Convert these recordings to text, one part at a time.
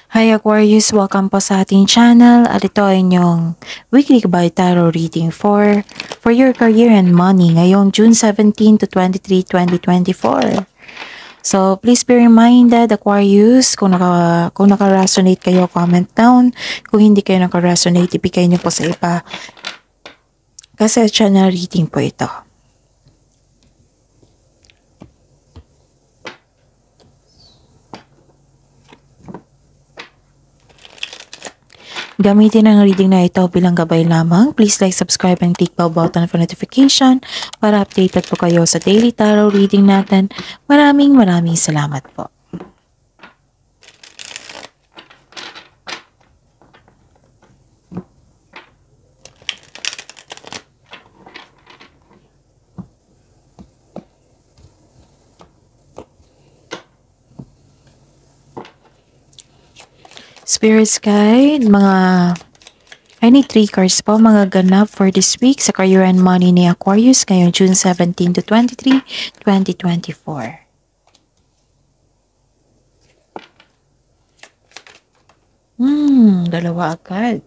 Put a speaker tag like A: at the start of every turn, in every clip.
A: Hi Aquarius! Welcome po sa ating channel at ito ay inyong weekly by tarot reading for your career and money ngayong June 17 to 23, 2024. So please be reminded Aquarius, kung naka-resonate kayo, comment down. Kung hindi kayo naka-resonate, ibigay niyo po sa iba. Kasi channel reading po ito. Gamitin ang reading na ito bilang gabay lamang. Please like, subscribe, and click bell button for notification para updated po kayo sa daily tarot reading natin. Maraming salamat po. Spirits Guide, I need 3 cards po, mga ganap for this week sa career and money ni Aquarius ngayong June 17 to 23, 2024. Dalawa agad.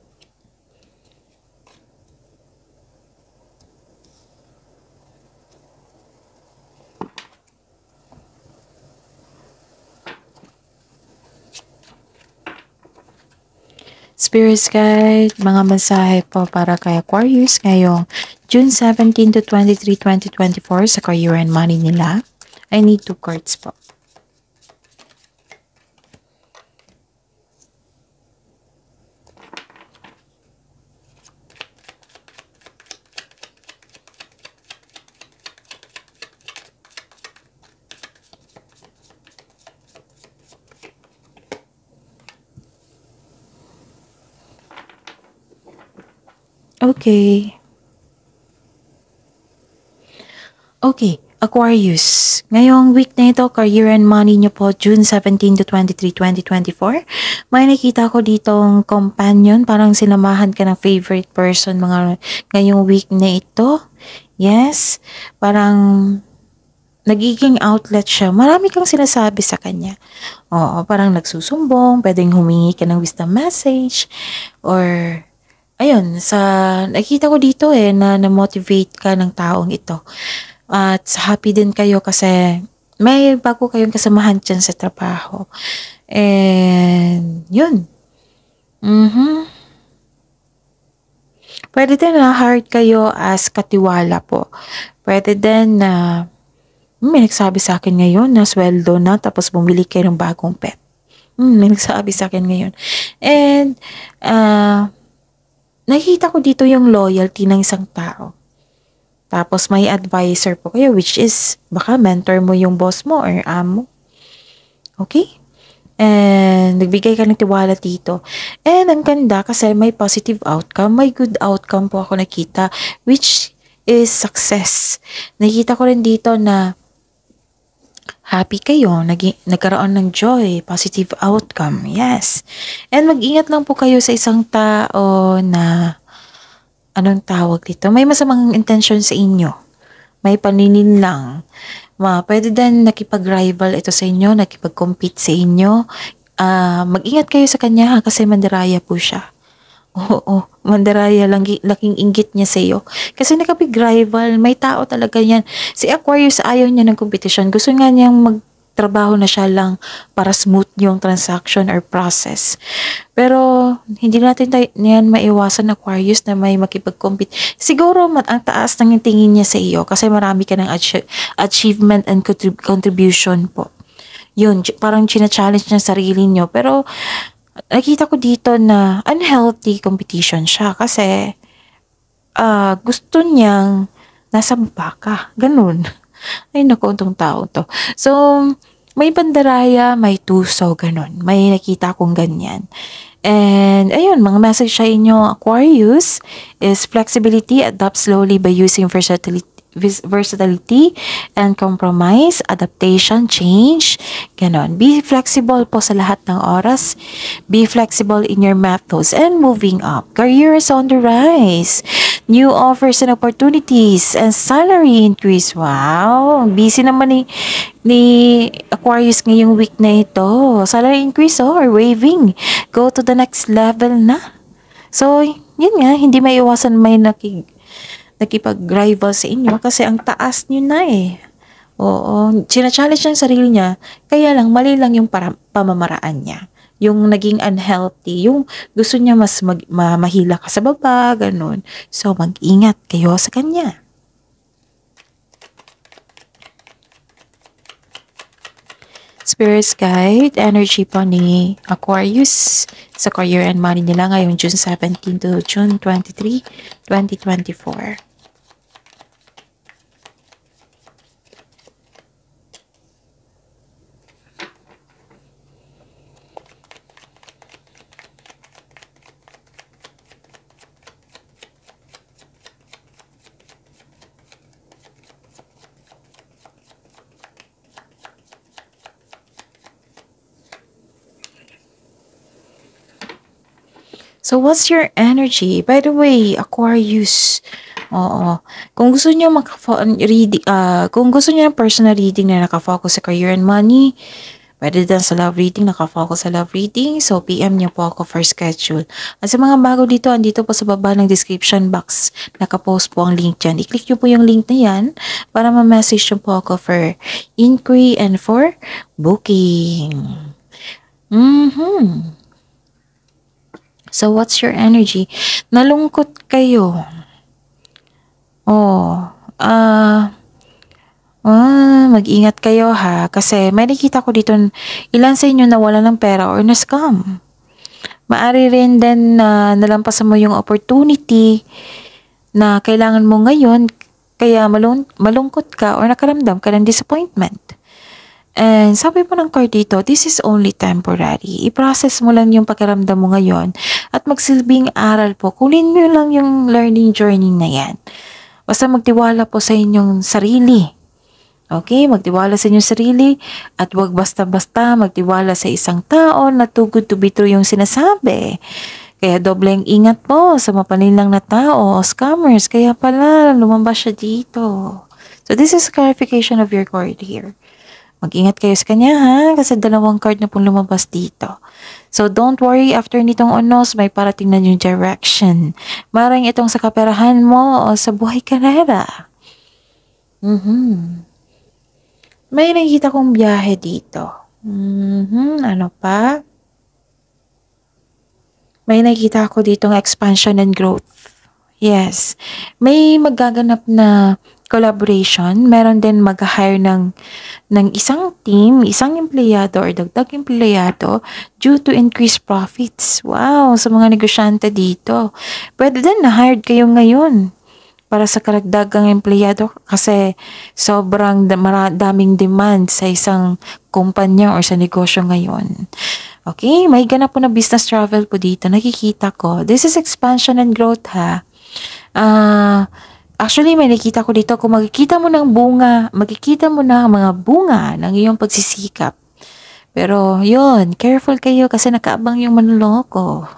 A: Spirits Guide, mga mensahe po para kay Aquarius ngayong June 17 to 23, 2024 sa career and money nila. I need 2 cards po. Okay, Aquarius. Ngayong week na ito, career and money nyo po, June 17 to 23, 2024. May nakita ko ditong companion, parang sinamahan ka ng favorite person ngayong week na ito. Yes, parang nagiging outlet siya. Marami kang sinasabi sa kanya. Oo, parang nagsusumbong, pwedeng humingi ka ng wisdom message, or ayun, nakita ko dito na na-motivate ka ng taong ito. At happy din kayo kasi may bago kayong kasamahan dyan sa trabaho. And yun. Pwede din na hard kayo as katiwala po. Pwede din na may nagsabi sa akin ngayon na sweldo na tapos bumili kayo ng bagong pet. May nagsabi sa akin ngayon. And nakita ko dito yung loyalty ng isang tao. Tapos may advisor po kayo, which is baka mentor mo yung boss mo or amo. Okay? And nagbigay ka ng tiwala dito. And ang ganda kasi may positive outcome, may good outcome po ako nakita, which is success. Nakita ko rin dito na happy kayo, nagkaroon ng joy, positive outcome. Yes. And mag-ingat lang po kayo sa isang tao na anong tawag dito? May masamang intention sa inyo. May paninin lang. Pwede din nakipag-rival ito sa inyo, nakipag-compete sa inyo. Mag-ingat kayo sa kanya kasi mandaraya po siya. Oo, mandaraya lang, laking inggit niya sa iyo. Kasi nakapag-rival, may tao talaga yan. Si Aquarius ayaw niya ng competition. Gusto nga niyang magtrabaho na siya lang para smooth yung transaction or process. Pero hindi natin yan maiwasan, Aquarius, na may makipag-compete. Siguro ang taas ng tingin niya sa iyo kasi marami ka ng achievement and contribution po. Yun, parang china-challenge niya sarili niyo. Pero nakita ko dito na unhealthy competition siya kasi gusto niyang nasa baba ka. Ganun. Ay, naku, itong tao to. So, may bandaraya, may tuso, ganun. May nakita kong ganyan. And, ayun, mga message sa inyo, Aquarius, is flexibility, adapt slowly by using versatility and compromise, adaptation, change, ganon. Be flexible po sa lahat ng oras. Be flexible in your methods and moving up. Career is on the rise. new offers and opportunities, and salary increase. Wow, busy naman ni Aquarius ngayong week na ito. Salary increase or waiving. Go to the next level na. So, yun nga, hindi maiwasan may nakipag-rival sa inyo kasi ang taas nyo na eh. Oo, challenge niya ang sarili niya, kaya lang mali lang yung pamamaraan niya. Yung naging unhealthy, yung gusto niya mas mahila ka sa baba, ganun. So, mag-ingat kayo sa kanya. Spirit's Guide, energy po ni Aquarius sa career and money nila ngayong June 17 to June 23, 2024. So, what's your energy? By the way, Aquarius, oo. Kung gusto niyo kung gusto niyo ng personal reading na nakafocus sa career and money, pwede din sa love reading, nakafocus sa love reading. So, PM niyo po ako for schedule. At sa mga bago dito, andito po sa baba ng description box, nakapost po ang link dyan. I-click niyo po yung link na yan para ma-message niyo po ako for inquiry and for booking. So, what's your energy? Nalungkot kayo. Mag-ingat kayo ha. Kasi may nakita ko dito, ilan sa inyo nawala ng pera or na-scam. Maari rin din na nalampasan mo yung opportunity na kailangan mo ngayon, kaya malungkot ka or nakaramdam ka ng disappointment. And sabi po ng card dito, this is only temporary. I-process mo lang yung pakiramdam mo ngayon at magsilbing aral po. Kunin mo lang yung learning journey na yan. Basta magtiwala po sa inyong sarili. Okay? Magtiwala sa inyong sarili at wag basta-basta magtiwala sa isang tao na too good to be true yung sinasabi. Kaya dobleng ingat po sa mapanilang na tao o scammers. Kaya pala lumabas siya dito. So this is clarification of your card here. Mag-ingat kayo sa kanya ha, kasi dalawang card na pong lumabas dito. So don't worry, after nitong unos, may parating na yung direction. Maring itong sa kaperahan mo o sa buhay karera. May nakikita kong biyahe dito. Ano pa? May nakikita ako ditong expansion and growth. Yes. May magaganap na collaboration. Meron din mag-hire ng isang team, isang empleyado or dagdag empleyado due to increased profits. Wow, sa mga negosyante dito. Pwede din na-hired kayo ngayon para sa karagdagang empleyado kasi sobrang daming demand sa isang kumpanya or sa negosyo ngayon. Okay, may ganap po na business travel po dito. Nakikita ko. This is expansion and growth ha. Actually, may nakita ko dito, kung makikita mo ng makikita mo na mga bunga ng iyong pagsisikap. Pero, yun, careful kayo kasi nakaabang yung manloloko.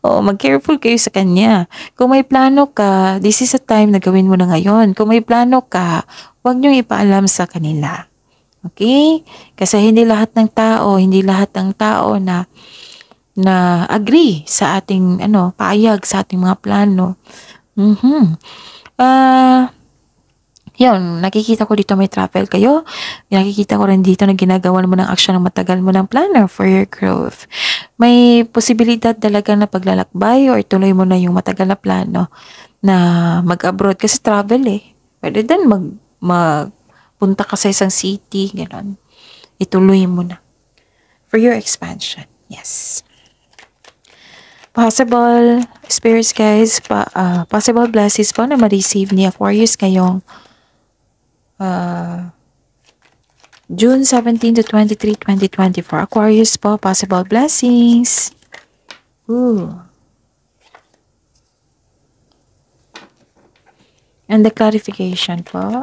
A: Mag-careful kayo sa kanya. Kung may plano ka, this is a time na gawin mo na ngayon. Kung may plano ka, huwag niyong ipaalam sa kanila. Okay? Kasi hindi lahat ng tao na agree sa ating, paayag sa ating mga plano. Yun, nakikita ko dito may travel kayo. Nakikita ko rin dito na ginagawa mo ng aksyon ng matagal mo ng planner for your growth. May posibilidad talaga na paglalakbay or tuloy mo na yung matagal na plano na mag-abroad kasi travel eh. Pwede din magpunta ka sa isang city, gano'n. Ituloy mo na for your expansion. Yes. Possible spirits guys, possible blessings po na ma-receive ni Aquarius ngayong June 17 to 23, 2024. Aquarius po, possible blessings. And the clarification po.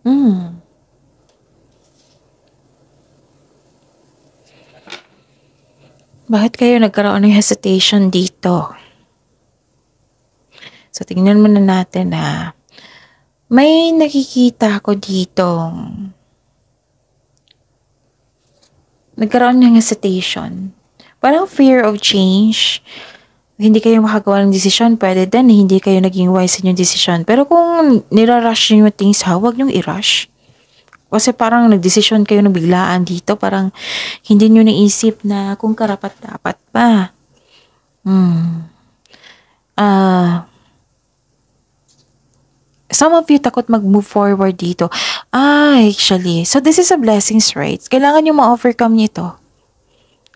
A: Hmm. Bakit kayo nagkaroon ng hesitation dito? So, tingnan muna natin na may nakikita ko dito. Nagkaroon ng hesitation. Parang fear of change. Hindi kayo makagawa ng desisyon, pwede din hindi kayo naging wise sa inyong desisyon. Pero kung nirarush nyo yung things, wag nyong i-rush. Kasi parang nagdesisyon kayo ng biglaan dito, parang hindi nyo naisip na kung karapat dapat pa. Ah, some of you takot mag-move forward dito. Actually, so this is a blessings, right? Kailangan nyo ma-overcome nyo ito.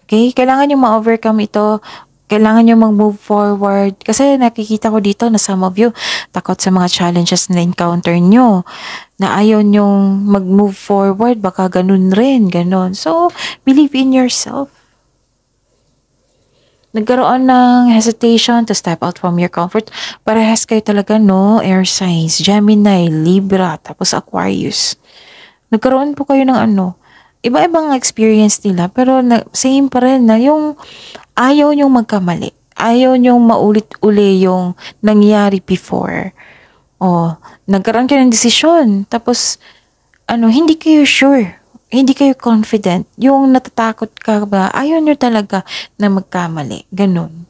A: Okay? Kailangan nyo ma-overcome ito. Kailangan nyo mag-move forward. Kasi nakikita ko dito na some of you takot sa mga challenges na encounter nyo. Na ayaw nyong mag-move forward. Baka ganun rin. Ganun. So, believe in yourself. Nagkaroon ng hesitation to step out from your comfort. Parehas kayo talaga, no? Air signs, Gemini, Libra, tapos Aquarius. Nagkaroon po kayo ng iba-ibang experience nila, pero same pa rin na yung ayaw niyong magkamali. Ayaw niyong maulit-uli yung nangyari before. O, nagkaroon kayo ng desisyon. Tapos, hindi kayo sure. Hindi kayo confident. Yung natatakot ka ba, ayaw niyo talaga na magkamali. Ganun.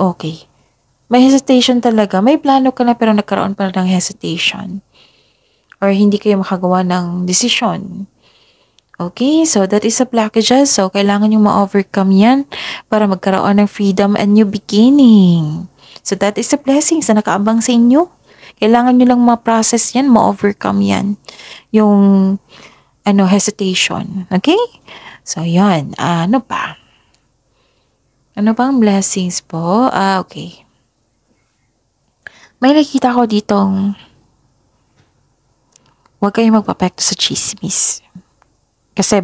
A: Okay. May hesitation talaga. May plano ka na pero nagkaroon pa ng hesitation. Or hindi kayo makagawa ng desisyon. Okay, so that is a blockages. So, kailangan nyo ma-overcome yan para magkaroon ng freedom and new beginning. So, that is a blessing sa nakaabang sa inyo. Kailangan nyo lang ma-process yan, ma-overcome yan. Yung, hesitation. Okay? So, yan. Ano pa? Ano bang blessings po? Okay. May nakita ko ditong huwag kayong magpapekto sa chismis. Kasi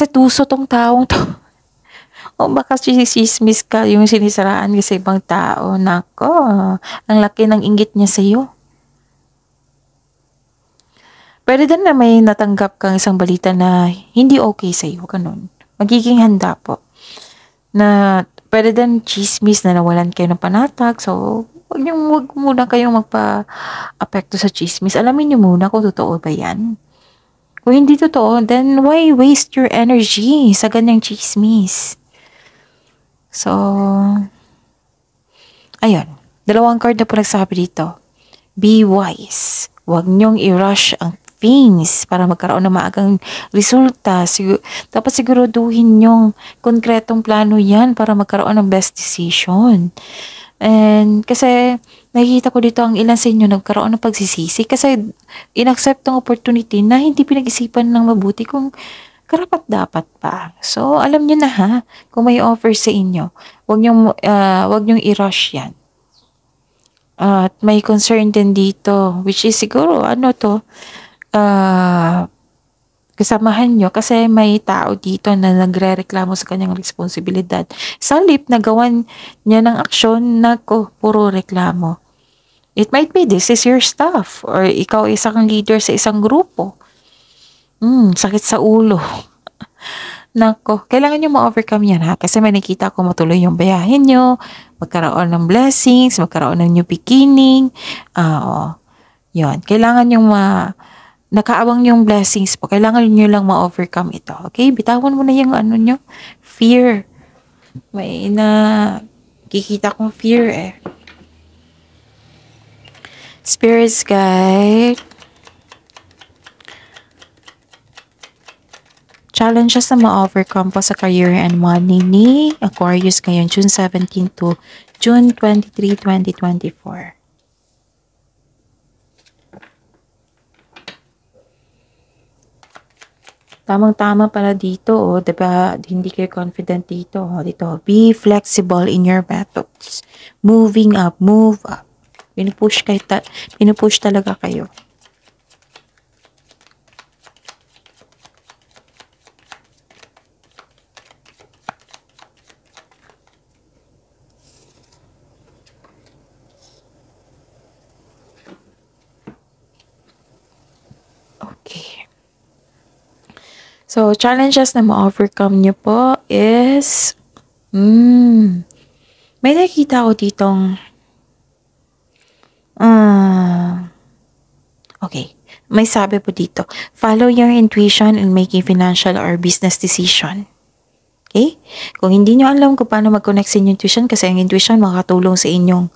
A: tuso tong taong to. O baka chismis ka yung sinisiraan ka sa ibang tao. Nako, ang laki ng inggit niya sa'yo. Pwede din na may natanggap kang isang balita na hindi okay sa'yo. Ganun. Magiging handa po. Na pwede din chismis na nawalan kayo ng panatag. So, wag muna kayong magpa-apekto sa chismis. Alamin niyo muna kung totoo ba yan. Kung hindi totoo, then why waste your energy sa ganyang chismis? So, ayun. Dalawang card na po nagsabi dito. Be wise. Huwag niyong i-rush ang things para magkaroon ng maagang resulta. Dapat siguraduhin niyong konkretong plano yan para magkaroon ng best decision. And kasi nakikita ko dito ang ilan sa inyo nagkaroon ng pagsisisi kasi inaccept ng opportunity na hindi pinag-isipan ng mabuti kung karapat dapat pa. So, alam niyo na ha, kung may offer sa inyo, wag niyong i-rush yan. At may concern din dito, which is siguro, kasamahan nyo kasi may tao dito na nagre-reklamo sa kanyang responsibilidad. Sa halip na gawan niya ng aksyon, puro reklamo. It might be this is your staff or ikaw isang leader sa isang grupo. Sakit sa ulo. Kailangan nyo ma-overcome yan ha kasi may nakita ko matuloy yung bayahin nyo, magkaroon ng blessings, magkaroon ng new beginning. Yun. Kailangan yung nakaabang yung blessings po. Kailangan nyo lang ma-overcome ito. Okay? Bitawan mo na yung nyo. Fear. May kikita kong fear eh. Spirits guide. Challenges na ma-overcome po sa career and money ni Aquarius ngayon, June 17 to June 23, 2024. Tamang-tama para dito, diba? Hindi kayo confident dito. Dito, be flexible in your methods. Moving up, move up. Pinupush talaga kayo. So, challenges na ma-overcome nyo po is, may nakita ko ditong, okay, may sabi po dito, follow your intuition in making financial or business decision. Okay? Kung hindi nyo alam kung paano mag-connect sa inyong intuition, kasi ang intuition makakatulong sa inyong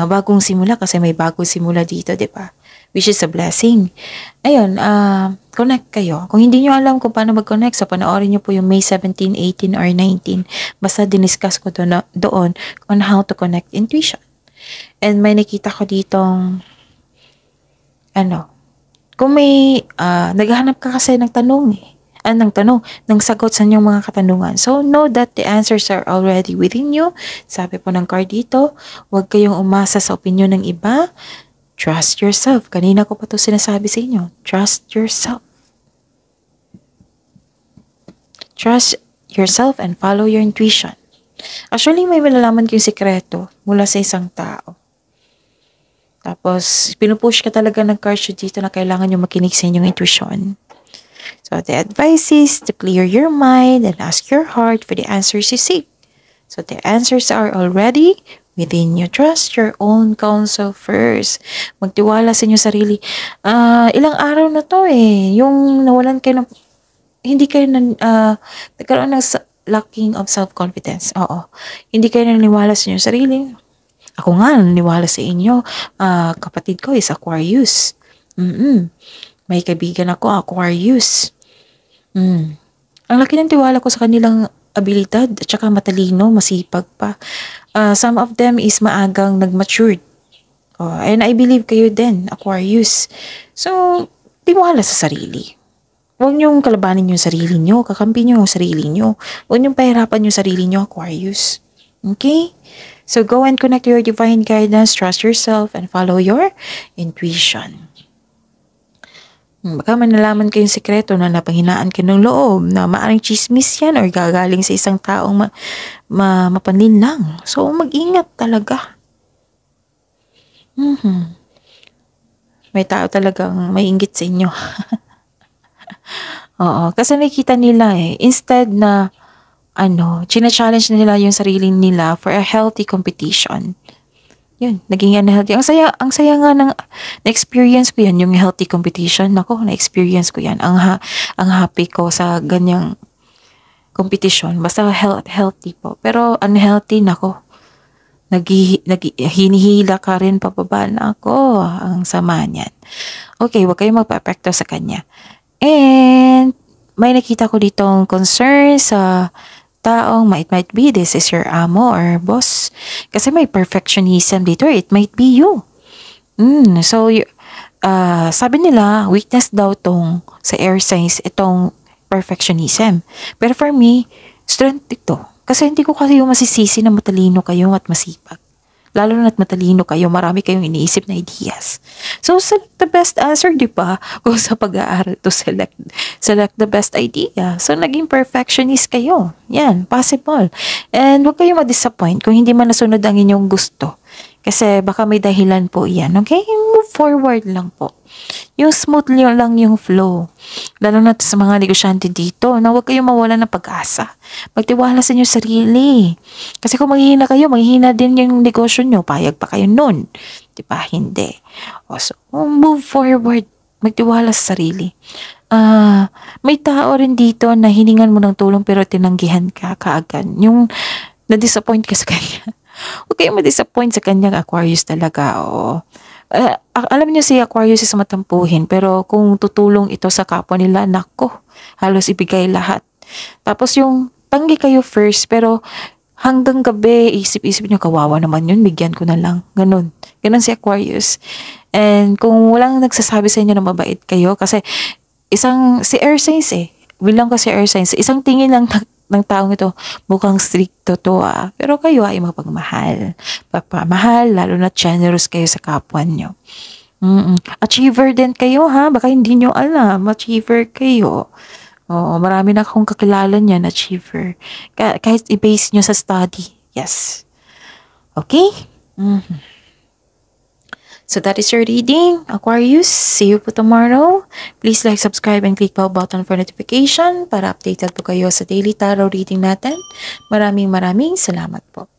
A: bagong simula, kasi may bagong simula dito, di ba? Which is a blessing. Ayun, connect kayo. Kung hindi nyo alam kung paano mag-connect, so panoorin nyo po yung May 17, 18, or 19. Basta diniscuss ko doon on how to connect intuition. And may nakita ko ditong, kung may, naghahanap ka kasi ng tanong ng sagot sa inyong mga katanungan. So, know that the answers are already within you. Sabi po ng card dito, huwag kayong umasa sa opinion ng iba. Trust yourself. Kanina ko pa ito sinasabi sa inyo. Trust yourself. Trust yourself and follow your intuition. Actually, may malalaman kayong sikreto mula sa isang tao. Tapos, pinupush ka talaga ng cards dito na kailangan nyo makinig sa inyong intuition. So, the advice is to clear your mind and ask your heart for the answers you seek. So, the answers are already within you. Trust your own counsel first. Magtiwala sa inyong sarili. Ilang araw na to yung nawalan kayo ng, hindi kayo nagkaroon ng lacking of self-confidence. Oo. Hindi kayo naniniwala sa inyong sarili. Ako nga, naniniwala sa inyo. Kapatid ko is Aquarius. May kaibigan ako, Aquarius. Ang laki ng tiwala ko sa kanilang abilidad at saka matalino, masipag pa. Some of them is maagang nag-matured. And I believe kayo din, Aquarius. So, tiwala sa sarili. Huwag niyong kalabanin yung sarili niyo, kakampi niyo yung sarili niyo. Huwag niyong pahirapan yung sarili niyo, Aquarius. Okay? So, go and connect to your divine guidance, trust yourself, and follow your intuition. Baka manalaman kayong sekreto na napanghinaan kayo ng loob na maaring chismis yan or gagaling sa isang taong mapanlin lang. So, mag-ingat talaga. May tao talagang may inggit sa inyo. Oo, kasi nakikita nila instead na china-challenge nila yung sarili nila for a healthy competition. Yun, naging unhealthy. Ang saya nga na-experience ko yan, yung healthy competition. Nako, na-experience ko yan. Ang happy ko sa ganyang competition. Basta healthy po. Pero unhealthy, nako. Hinihila ka rin, pababa na ako. Ang sama niyan. Okay, huwag kayong magpa-apekto sa kanya. And, may nakita ko ditong concern sa taong might be this is your amo or boss. Kasi may perfectionism dito. It might be you. So, sabi nila, weakness daw tong sa air signs, itong perfectionism. Pero for me, strength ito. Kasi hindi ko kasi yung masisisi na matalino kayo at masipag. Lalo na't matalino kayo, marami kayong iniisip na ideas. So, select the best answer, di ba? Kung sa pag-aaral to select the best idea. So, naging perfectionist kayo. Yan, possible. And huwag kayong ma-disappoint kung hindi man nasunod ang inyong gusto. Kasi baka may dahilan po yan. Okay? Move forward lang po. Yung smooth lang yung flow. Lalo na sa mga negosyante dito, na huwag kayong mawala ng pag-asa. Magtiwala sa inyong sarili. Kasi kung maghihina kayo, maghihina din yung negosyo nyo. Payag pa kayo nun. Diba? Hindi. So, move forward. Magtiwala sa sarili. May tao rin dito na hiningan mo ng tulong pero tinanggihan ka kaagad. Yung na-disappoint ka sa kanya. Huwag kayong ma-disappoint sa kanyang Aquarius talaga. Alam niyo si Aquarius is matampuhin, pero kung tutulong ito sa kapwa nila, nako, halos ibigay lahat. Tapos yung tanggi kayo first, pero hanggang gabi, isip-isip niyo, kawawa naman yun, bigyan ko na lang. Ganun si Aquarius. And kung walang nagsasabi sa inyo na mabait kayo, kasi si air signs bilang ko si air signs, isang tingin lang ng taong ito, mukhang stricto to pero kayo ay mapagmahal. Papamahal, lalo na generous kayo sa kapwa nyo. Achiever din kayo baka hindi nyo alam, achiever kayo. Oo, marami na akong kakilala niyan, achiever. Kahit i-base nyo sa study. Yes. Okay? So that is your reading, Aquarius. See you po tomorrow. Please like, subscribe, and click bell button for notification para updated po kayo sa daily tarot reading natin. Maraming salamat po.